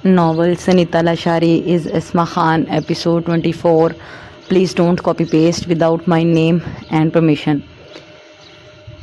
Novel Sanita Lashari is Isma Khan, episode 24. Please don't copy paste without my name and permission.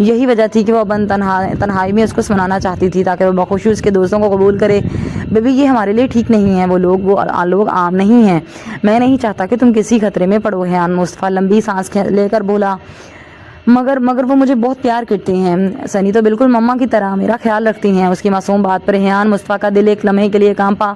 یہی وجہ تھی کہ وہ ابن تنہائی میں اس کو سنانا چاہتی تھی تاکہ وہ بخوشی اس کے دوستوں کو قبول کرے. بیبی یہ ہمارے لیے ٹھیک نہیں ہے. وہ لوگ عام نہیں ہیں. میں نہیں چاہتا کہ تم کسی خطرے میں پڑو. حیان مصطفیٰ لمبی سانس لے کر بولا. مگر وہ مجھے بہت پیار کرتی ہیں. سنی تو بالکل مما کی طرح میرا خیال رکھتی ہیں. اس کی معصوم بات پر حیان مصطفیٰ کا دل ایک لمحے کے لیے کانپا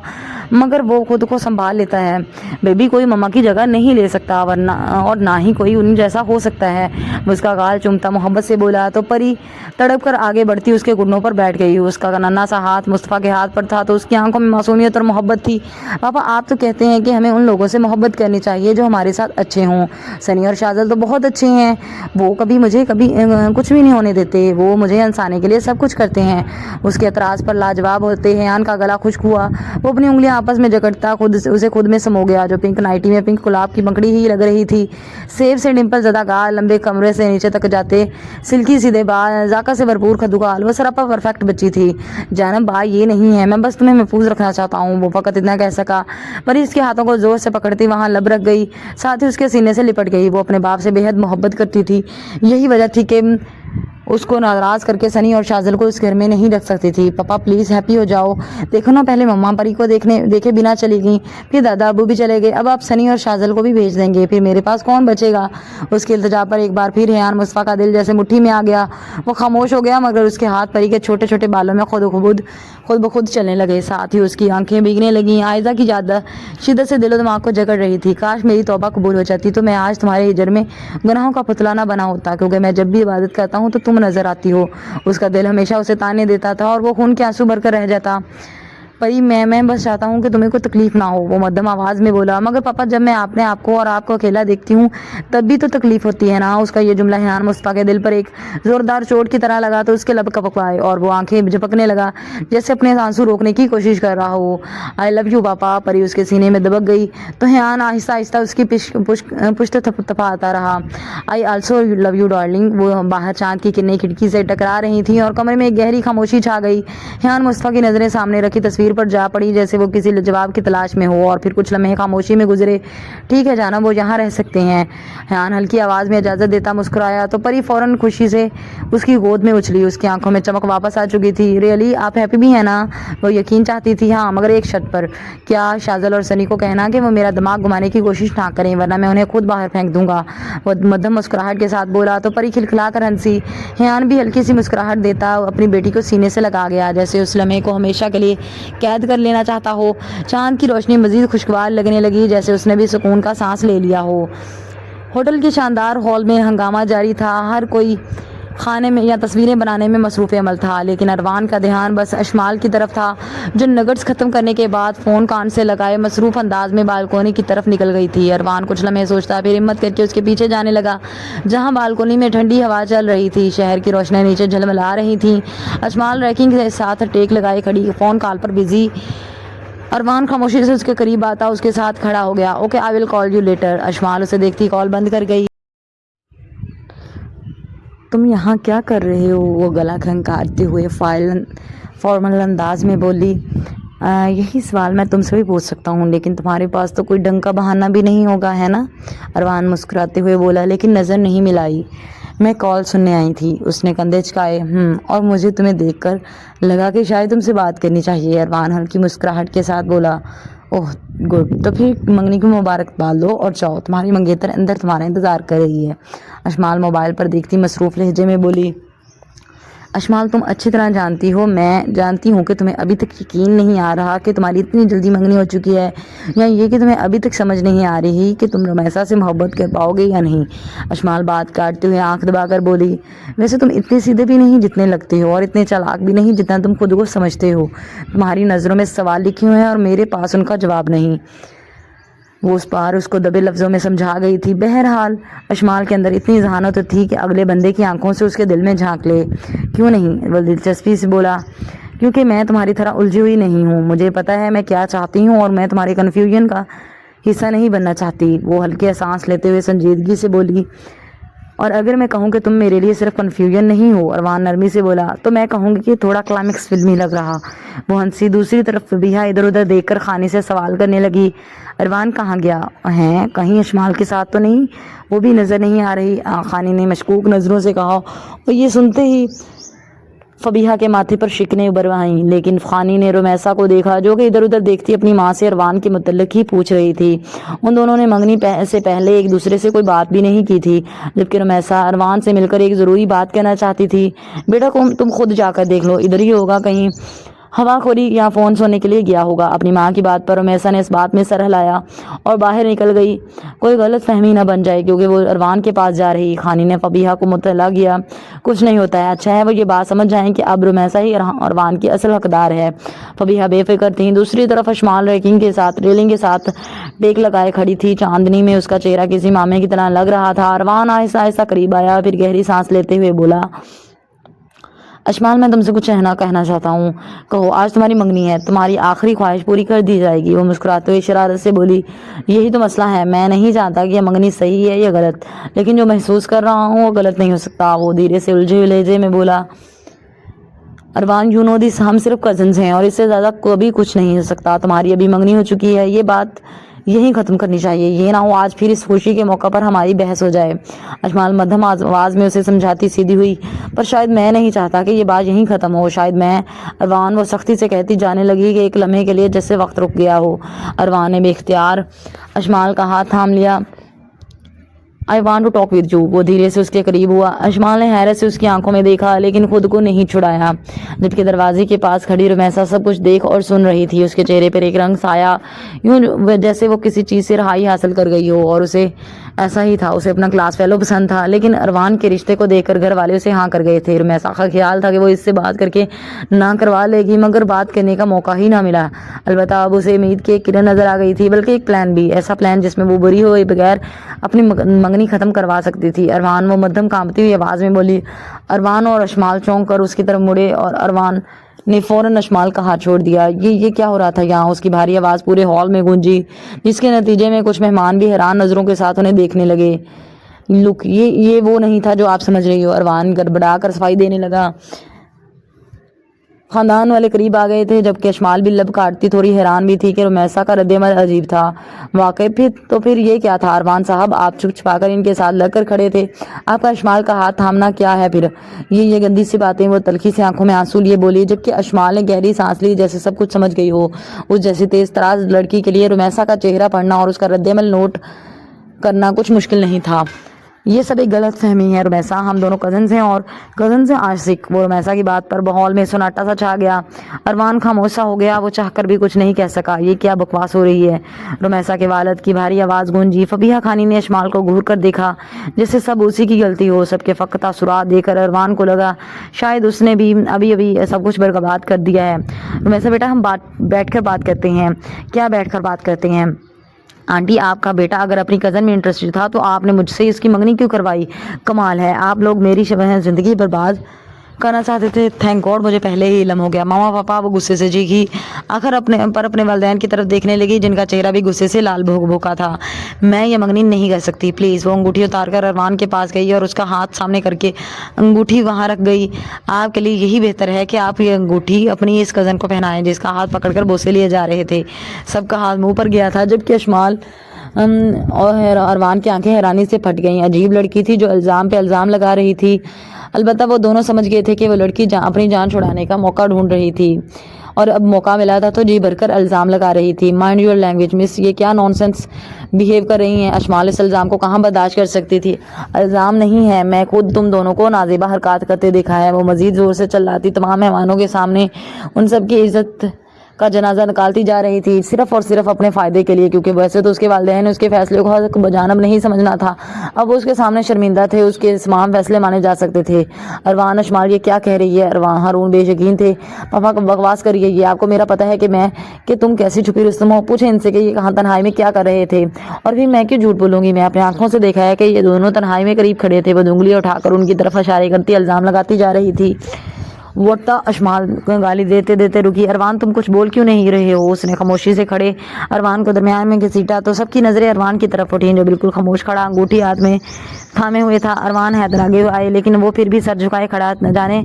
مگر وہ خود کو سنبھال لیتا ہے. بیبی کوئی مما کی جگہ نہیں لے سکتا اور نہ ہی کوئی ان جیسا ہو سکتا ہے. وہ اس کا گال چومتا محبت سے بولا تو پری تڑپ کر آگے بڑھتی اس کے گھٹنوں پر بیٹھ گئی. اس کا ننھا سا ہاتھ مصطفیٰ کے ہاتھ پر تھا تو اس کی آنکھوں میں معصومیت اور محبت تھی. پاپا آپ تو کہتے ہیں کہ ہمیں ان لوگوں سے محبت کرنی چاہیے جو ہمارے ساتھ اچھے ہوں. سنی اور شاذل تو بہت اچھے ہیں. وہ کبھی کچھ بھی نہیں ہونے دیتے. وہ مجھے ہنسانے کے لیے سب کچھ کرتے ہیں. اس کے اعتراض پر لاجواب ہوتے حیان کا گلا خشک ہوا. وہ اپنی انگلیاں آپس میں جکڑتا اسے خود میں سمو گیا جو پنک نائٹی میں پنک گلاب کی پنکھڑی ہی لگ رہی تھی. سیب سے ڈمپل زدہ گال, لمبے کمرے سے نیچے تک جاتے, سلکی سیدھے بال, ذائقہ سے بھرپور خدوخال. وہ سراپا پرفیکٹ بچی تھی. جانب بھائی یہ نہیں ہے, میں بس تمہیں محفوظ رکھنا چاہتا ہوں. وہ فقط اتنا کہہ سکا. پری اس کے ہاتھوں کو زور سے پکڑتی وہاں لب رکھ گئی, ساتھ ہی اس کے سینے سے لپٹ گئی. وہ اپنے باپ سے بے حد محبت کرتی تھی. یہی وجہ تھی کہ اس کو ناراض کر کے سنی اور شاذل کو اس گھر میں نہیں رکھ سکتی تھی. پاپا پلیز ہیپی ہو جاؤ. دیکھو نا پہلے مما پری کو دیکھے بنا چلی گئی, پھر دادا ابو بھی چلے گئے, اب آپ سنی اور شاذل کو بھی بھیج دیں گے, پھر میرے پاس کون بچے گا. اس کی التجا پر ایک بار پھر حیان مصطفیٰ کا دل جیسے مٹھی میں آ گیا. وہ خاموش ہو گیا مگر اس کے ہاتھ پری کے چھوٹے چھوٹے بالوں میں خود بخود چلنے لگے. ساتھ ہی اس کی آنکھیں بھیگنے لگیں. عائزہ کی یاد شدت سے دل و دماغ کو جکڑ رہی تھی. کاش میری توبہ قبول ہو جاتی تو میں آج تمہارے ہجر میں گناہوں کا پتلا نہ بنا ہوتا, کیونکہ میں جب بھی عبادت کرتا ہوں تو تم نظر آتی ہو. اس کا دل ہمیشہ اسے تانے دیتا تھا اور وہ خون کے آنسو بھر کر رہ جاتا. پری میں بس چاہتا ہوں کہ تمہیں کوئی تکلیف نہ ہو. وہ مدھم آواز میں بولا. مگر پاپا جب میں آپ کو اور آپ کو اکیلا دیکھتی ہوں تب بھی تو تکلیف ہوتی ہے نا. اس کا یہ جملہ حیان مصطفیٰ کے دل پر ایک زوردار چوٹ کی طرح لگا تو اس کے لب کپکائے اور وہ آنکھیں جھپکنے لگا جیسے اپنے آنسو روکنے کی کوشش کر رہا ہو. آئی لو یو پاپا. پری اس کے سینے میں دبک گئی تو حیان آہستہ آہستہ اس کی پشت تھپاتا رہا. I also love you darling. وہ باہر چاند کی کرنیں کھڑکی سے ٹکرا رہی تھیں اور کمرے میں ایک گہری خاموشی چھا گئی. حیان مصطفیٰ کی نظریں سامنے رکھی تصویر پر جا پڑی جیسے وہ کسی جواب کی تلاش میں ہو, اور پھر کچھ لمحے خاموشی میں گزرے. ٹھیک ہے جانب, وہ یہاں رہ سکتے ہیں. حیان ہلکی آواز میں اجازت دیتا مسکرایا تو پری فوراً خوشی سے اس کی گود میں اچھلی. اس کی آنکھوں میں چمک واپس آ چکی تھی. ریئلی آپ ہیپی بھی ہیں نا. وہ یقین چاہتی تھی. ہاں مگر ایک شرط پر. کیا. شاذل اور سنی کو کہنا کہ وہ میرا دماغ گھمانے کی کوشش نہ کریں ورنہ میں انہیں خود باہر پھینک دوں گا. وہ مدھم مسکراہٹ کے ساتھ بولا تو پری کھلکھلا کر ہنسی. حیان بھی ہلکی سی مسکراہٹ دیتا اپنی بیٹی کو سینے سے لگا گیا جیسے اس لمحے کو ہمیشہ کے لیے قید کر لینا چاہتا ہو. چاند کی روشنی مزید خوشگوار لگنے لگی جیسے اس نے بھی سکون کا سانس لے لیا ہو. ہوٹل کے شاندار ہال میں ہنگامہ جاری تھا. ہر کوئی کھانے میں یا تصویریں بنانے میں مصروف عمل تھا, لیکن اروان کا دھیان بس اشمال کی طرف تھا جو نگٹس ختم کرنے کے بعد فون کان سے لگائے مصروف انداز میں بالکونی کی طرف نکل گئی تھی. اروان کچھ لمحے سوچتا پھر ہمت کر کے اس کے پیچھے جانے لگا جہاں بالکونی میں ٹھنڈی ہوا چل رہی تھی. شہر کی روشنیاں نیچے جھلملا رہی تھیں. اشمال ریکنگ کے ساتھ ٹیک لگائے کھڑی, فون کال پر بزی. اروان خاموشی سے اس کے قریب آتا اس کے ساتھ کھڑا ہو گیا. Okay I will call you later. Ishmal اسے دیکھتی کال بند کر گئی. تم یہاں کیا کر رہے ہو. وہ گلا کھنکارتے ہوئے فارمل انداز میں بولی. یہی سوال میں تم سے بھی پوچھ سکتا ہوں لیکن تمہارے پاس تو کوئی ڈنگ کا بہانہ بھی نہیں ہوگا ہے نا. اروان مسکراتے ہوئے بولا لیکن نظر نہیں ملائی. میں کال سننے آئی تھی. اس نے کندھے چکائے. اور مجھے تمہیں دیکھ کر لگا کہ شاید تم سے بات کرنی چاہیے. اروان ہلکی مسکراہٹ کے ساتھ بولا. اوہ گڈ, تو پھر منگنی کی مبارکباد دو اور جاؤ, تمہاری منگیتر اندر تمہارا انتظار کر رہی ہے. اشمال موبائل پر دیکھتی مصروف لہجے میں بولی. اشمال تم اچھی طرح جانتی ہو, میں جانتی ہوں کہ تمہیں ابھی تک یقین نہیں آ رہا کہ تمہاری اتنی جلدی منگنی ہو چکی ہے, یا یہ کہ تمہیں ابھی تک سمجھ نہیں آ رہی کہ تم رمیسا سے محبت کر پاؤ گے یا نہیں. اشمال بات کاٹتے ہوئے آنکھ دبا کر بولی. ویسے تم اتنے سیدھے بھی نہیں جتنے لگتے ہو اور اتنے چالاک بھی نہیں جتنا تم خود کو سمجھتے ہو. تمہاری نظروں میں سوال لکھے ہوئے ہیں اور میرے پاس ان کا جواب نہیں. وہ اس پار اس کو دبے لفظوں میں سمجھا گئی تھی. بہرحال اشمال کے اندر اتنی ذہانت تھی کہ اگلے بندے کی آنکھوں سے اس کے دل میں جھانک لے. کیوں نہیں. وہ دلچسپی سے بولا. کیونکہ میں تمہاری طرح الجھی ہوئی نہیں ہوں. مجھے پتا ہے میں کیا چاہتی ہوں اور میں تمہارے کنفیوژن کا حصہ نہیں بننا چاہتی. وہ ہلکی سانس لیتے ہوئے سنجیدگی سے بولی. اور اگر میں کہوں کہ تم میرے لیے صرف کنفیوژن نہیں ہو، اروان نرمی سے بولا، تو میں کہوں گی کہ تھوڑا کلائمیکس فلمی لگ رہا۔ وہ ہنسی۔ دوسری طرف فبیہا ادھر ادھر دیکھ کر خانی سے سوال کرنے لگی، اروان کہاں گیا ہے؟ کہیں اشمال کے ساتھ تو نہیں؟ وہ بھی نظر نہیں آ رہی، خانی نے مشکوک نظروں سے کہا۔ اور یہ سنتے ہی فبیہا کے ماتھے پر شکنیں ابھر آئیں، لیکن خانی نے رمیسا کو دیکھا جو کہ ادھر ادھر دیکھتی اپنی ماں سے اروان کے متعلق ہی پوچھ رہی تھی۔ ان دونوں نے منگنی سے پہلے ایک دوسرے سے کوئی بات بھی نہیں کی تھی، جبکہ رمیسا اروان سے مل کر ایک ضروری بات کہنا چاہتی تھی۔ بیٹا تم خود جا کر دیکھ لو، ادھر ہی ہوگا کہیں ہوا خوری یا فون سونے کے لیے گیا ہوگا۔ اپنی ماں کی بات پر رمیسا نے اس بات میں سر ہلایا اور باہر نکل گئی، کوئی غلط فہمی نہ بن جائے کیونکہ وہ اروان کے پاس جا رہی۔ خانی نے فبیہا کو مطلع کیا، کچھ نہیں ہوتا ہے، اچھا ہے وہ یہ بات سمجھ جائیں کہ اب رمیسا ہی اروان کی اصل حقدار ہے۔ فبیہا بے فکر تھی۔ دوسری طرف اشمال ریلنگ کے ساتھ ٹیک لگائے کھڑی تھی، چاندنی میں اس کا چہرہ کسی مامے کی طرح لگ رہا تھا۔ اروان آہستہ آہستہ قریب آیا، پھر گہری سانس لیتے ہوئے بولا، اشمال میں تم سے کچھ کہنا چاہتا ہوں، کہو۔ آج تمہاری منگنی ہے، تمہاری آخری خواہش پوری کر دی جائے گی۔ وہ مسکراتے ہوئے شرارت سے بولی، یہی تو مسئلہ ہے، میں نہیں جانتا کہ یہ منگنی صحیح ہے یا غلط، لیکن جو محسوس کر رہا ہوں وہ غلط نہیں ہو سکتا۔ وہ دھیرے سے الجھے ہوئے لہجے میں بولا، اروان یو نو دس، ہم صرف کزنز ہیں اور اس سے زیادہ کبھی کچھ نہیں ہو سکتا۔ تمہاری ابھی منگنی ہو چکی ہے، یہ بات یہی ختم کرنی چاہیے، یہ نہ ہو آج پھر اس خوشی کے موقع پر ہماری بحث ہو جائے۔ اشمال مدھم آواز میں اسے سمجھاتی سیدھی ہوئی، پر شاید میں نہیں چاہتا کہ یہ بات یہیں ختم ہو، شاید میں اروان، وہ سختی سے کہتی جانے لگی کہ ایک لمحے کے لیے جیسے وقت رک گیا ہو۔ اروان نے بے اختیار اشمال کا ہاتھ تھام لیا۔ I want to talk with you۔ وہ دھیرے سے اس کے قریب ہوا۔ اشمال نے حیرت سے اس کی آنکھوں میں دیکھا لیکن خود کو نہیں چھڑایا، جبکہ دروازے کے پاس کھڑی رمیسا سب کچھ دیکھ اور سن رہی تھی۔ اس کے چہرے پر ایک رنگ سایہ، یوں جیسے وہ کسی چیز سے رہائی حاصل کر گئی ہو، اور اسے ایسا ہی تھا، اسے اپنا کلاس فیلو پسند تھا، لیکن اروان کے رشتے کو دیکھ کر گھر والے اسے ہاں کر گئے تھے۔ رمیسا کا خیال تھا کہ وہ اس سے بات کر کے نہ کروا لے گی، مگر بات کرنے کا موقع ہی نہ ملا۔ البتہ اب اسے امید کی ایک کرن نظر آ گئی تھی، بلکہ ایک پلان بھی، ایسا پلان جس میں وہ بری ہوئے بغیر اپنی منگنی ختم کروا سکتی تھی۔ اروان، وہ مدھم کانپتی ہوئی آواز میں بولی۔ اروان اور اشمال چونک کر اس کی طرف مڑے اور اروان نے فوراً اشمال کا ہاتھ چھوڑ دیا۔ یہ کیا ہو رہا تھا یہاں؟ اس کی بھاری آواز پورے ہال میں گونجی، جس کے نتیجے میں کچھ مہمان بھی حیران نظروں کے ساتھ انہیں دیکھنے لگے۔ لک، یہ وہ نہیں تھا جو آپ سمجھ رہی ہو۔ اروان گڑبڑا کر صفائی دینے لگا۔ خاندان والے قریب آ گئے تھے، جبکہ اشمال بھی لب کاٹتی تھوڑی حیران بھی تھی کہ رمیسا کا رد عمل عجیب تھا۔ واقعی پھر یہ کیا تھا؟ اروان صاحب، آپ چھپ چھپا کر ان کے ساتھ لگ کر کھڑے تھے، آپ کا اشمال کا ہاتھ تھامنا کیا ہے پھر؟ یہ گندی سی باتیں، وہ تلخی سے آنکھوں میں آنسو لیے بولی، جبکہ اشمال نے گہری سانس لی جیسے سب کچھ سمجھ گئی ہو۔ اس جیسی تیز تراز لڑکی کے لیے رمیسا کا چہرہ پڑھنا اور اس کا رد عمل نوٹ کرنا کچھ مشکل نہیں تھا۔ یہ سب ایک غلط فہمی ہے رمیسا، ہم دونوں کزنز ہیں اور کزنز ہیں عاشق۔ وہ رمیسا کی بات پر ماحول میں سناٹا سا چھا گیا۔ اروان خاموش سا ہو گیا، وہ چاہ کر بھی کچھ نہیں کہہ سکا۔ یہ کیا بکواس ہو رہی ہے؟ رمیسا کے والد کی بھاری آواز گونجی۔ فبیہا خانی نے اشمال کو گھور کر دیکھا جیسے سب اسی کی غلطی ہو۔ سب کے فقط تاثرات دیکھ کر اروان کو لگا شاید اس نے بھی ابھی سب کچھ برباد کر دیا ہے۔ رمیسا بیٹا، ہم بیٹھ کر بات کرتے ہیں۔ کیا بیٹھ کر بات کرتے ہیں؟ آنٹی، آپ کا بیٹا اگر اپنی کزن میں انٹرسٹڈ تھا تو آپ نے مجھ سے اس کی منگنی کیوں کروائی؟ کمال ہے، آپ لوگ میری زندگی برباد کرنا چاہتے تھے۔ تھینک گاڈ مجھے پہلے ہی علم ہو گیا۔ ماما پاپا، وہ غصے سے چیخی، آخر اپنے والدین کی طرف دیکھنے لگی جن کا چہرہ بھی غصے سے لال بھوکا تھا۔ میں یہ منگنی نہیں کر سکتی، پلیز۔ وہ انگوٹھی اتار کر اروان کے پاس گئی اور اس کا ہاتھ سامنے کر کے انگوٹھی وہاں رکھ گئی۔ آپ کے لیے یہی بہتر ہے کہ آپ یہ انگوٹھی اپنی اس کزن کو پہنائیں جس کا ہاتھ پکڑ کر بوسے لیے جا رہے تھے۔ سب کا ہاتھ منہ پر گیا تھا، جبکہ اشمال اور اروان کی آنکھیں حیرانی سے پھٹ گئیں۔ عجیب لڑکی تھی جو الزام پہ الزام لگا رہی تھی۔ البتہ وہ دونوں سمجھ گئے تھے کہ وہ لڑکی اپنی جان چھڑانے کا موقع ڈھونڈ رہی تھی اور اب موقع ملا تھا تو جی بھر کر الزام لگا رہی تھی۔ مائنڈ یور لینگویج مس، یہ کیا نان سینس بیہیو کر رہی ہیں؟ اشمال اس الزام کو کہاں برداشت کر سکتی تھی۔ الزام نہیں ہے، میں خود تم دونوں کو نازیبہ حرکات کرتے دیکھا ہے۔ وہ مزید زور سے چلاتی تمام مہمانوں کے سامنے ان سب کی عزت کا جنازہ نکالتی جا رہی تھی، صرف اور صرف اپنے فائدے کے لیے، کیونکہ ویسے تو اس کے والدین نے اس کے فیصلے کو حق بجانب نہیں سمجھنا تھا۔ اب وہ اس کے سامنے شرمندہ تھے، اس کے تمام فیصلے مانے جا سکتے تھے۔ اروان، اشمال یہ کیا کہہ رہی ہے؟ ہارون بے یقین تھے۔ پاپا بکواس کریے، یہ آپ کو میرا پتہ ہے کہ تم کیسی چھپی رستم ہو۔ پوچھیں ان سے کہ یہ کہاں تنہائی میں کیا کر رہے تھے، اور بھی میں کیوں جھوٹ بولوں گی؟ میں اپنے آنکھوں سے دیکھا ہے کہ یہ دونوں تنہائی میں قریب کھڑے تھے۔ وہ انگلی اٹھا کر ان کی طرف اشارے کرتی الزام لگاتی جا رہی تھی۔ وٹا اشمال گالی دیتے دیتے رکی، اروان تم کچھ بول کیوں نہیں رہے ہو؟ اس نے خاموشی سے کھڑے اروان کو درمیان میں گھسیٹا تو سب کی نظریں اروان کی طرف اٹھیں جو بالکل خاموش کھڑا انگوٹھی ہاتھ میں تھامے ہوئے تھا۔ اروان حیدر آگے آئے لیکن وہ پھر بھی سر جھکائے کھڑا، نہ جانے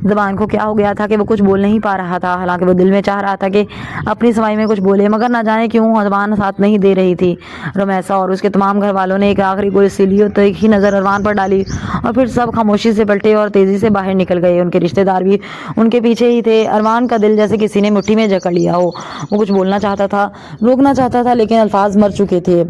زبان کو کیا ہو گیا تھا کہ وہ کچھ بول نہیں پا رہا تھا، حالانکہ وہ دل میں چاہ رہا تھا کہ اپنی سمائی میں کچھ بولے، مگر نہ جانے کیوں زبان ساتھ نہیں دے رہی تھی۔ رمیسا اور اس کے تمام گھر والوں نے ایک آخری گوشی لی تو ایک ہی نظر اروان پر ڈالی اور پھر سب خاموشی سے پلٹے اور تیزی سے باہر نکل گئے۔ ان کے رشتے دار بھی ان کے پیچھے ہی تھے۔ اروان کا دل جیسے کسی نے مٹھی میں جکڑ لیا ہو، وہ کچھ بولنا چاہتا تھا، روکنا چاہتا تھا، لیکن الفاظ مر چکے تھے۔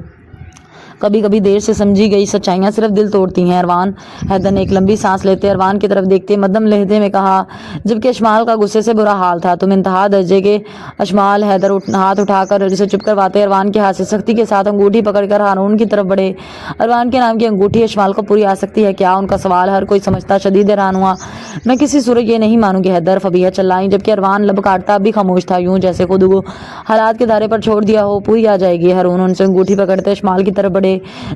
کبھی کبھی دیر سے سمجھی گئی سچائیاں صرف دل توڑتی ہیں اروان، حیدر نے ایک لمبی سانس لیتے اروان کی طرف دیکھتے مدھم لہجے میں کہا، جبکہ اشمال کا غصے سے برا حال تھا، تم انتہا درجے کے اشمال۔ حیدر ہاتھ اٹھا کر اسے چپ کرواتے اروان کے ہاتھ سے سختی کے ساتھ انگوٹھی پکڑ کر ہارون کی طرف بڑھے۔ اروان کے نام کی انگوٹھی اشمال کو پوری آ سکتی ہے کیا؟ ان کا سوال ہر کوئی سمجھتا شدید حیران ہوا۔ میں کسی صورت یہ نہیں مانوں گی حیدر، فبیہہ چلائیں، جبکہ اروان لب کاٹتا اب بھی خاموش تھا، یوں جیسے خود کو حالات کے دھارے پر چھوڑ دیا ہو۔ پوری آ جائے گی۔ ہارون ان سے انگوٹھی پکڑتے اشمال کی طرف بڑھے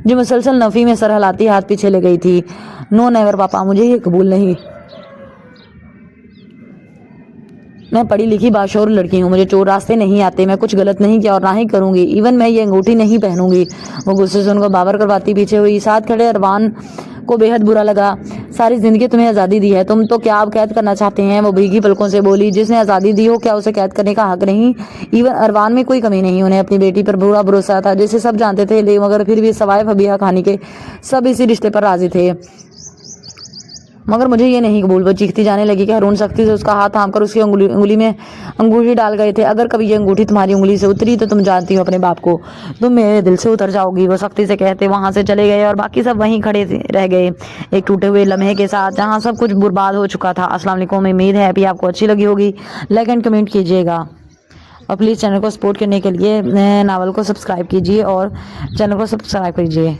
جو مسلسل نفی میں سر ہلاتی ہاتھ پیچھے لے گئی تھی۔ نو نیور پاپا، مجھے یہ قبول نہیں۔ میں پڑھی لکھی باشعور لڑکی ہوں، مجھے چور راستے نہیں آتے، میں کچھ غلط نہیں کیا اور نہ ہی کروں گی، ایون میں یہ انگوٹھی نہیں پہنوں گی۔ وہ غصے سے ان کو باور کرواتی پیچھے ہوئی۔ ساتھ کھڑے اروان کو بے حد برا لگا۔ ساری زندگی تمہیں آزادی دی ہے، تم تو کیا اب قید کرنا چاہتے ہیں؟ وہ بھیگی پلکوں سے بولی، جس نے آزادی دی ہو کیا اسے قید کرنے کا حق نہیں؟ ایون اروان میں کوئی کمی نہیں، انہیں اپنی بیٹی پر پورا بھروسہ تھا جسے سب جانتے تھے، مگر پھر بھی سوائے فبیہہ خانی کے سب اسی رشتے پر راضی تھے۔ مگر مجھے یہ نہیں قبول۔ وہ چیختی جانے لگی کہ ہارون سختی سے اس کا ہاتھ تھام کر اس کی انگلی میں انگوٹھی ڈال گئے تھے۔ اگر کبھی یہ انگوٹھی تمہاری انگلی سے اتری تو تم جانتی ہو اپنے باپ کو، تم میرے دل سے اتر جاؤ گی۔ وہ سختی سے کہتے وہاں سے چلے گئے اور باقی سب وہیں کھڑے رہ گئے ایک ٹوٹے ہوئے لمحے کے ساتھ جہاں سب کچھ برباد ہو چکا تھا۔ السلام علیکم، امید ہے آپ کو اچھی لگی ہوگی، لائک اینڈ کمنٹ کیجیے گا اور پلیز چینل کو سپورٹ کرنے کے لیے ناول کو سبسکرائب کیجیے اور چینل کو سبسکرائب کیجیے۔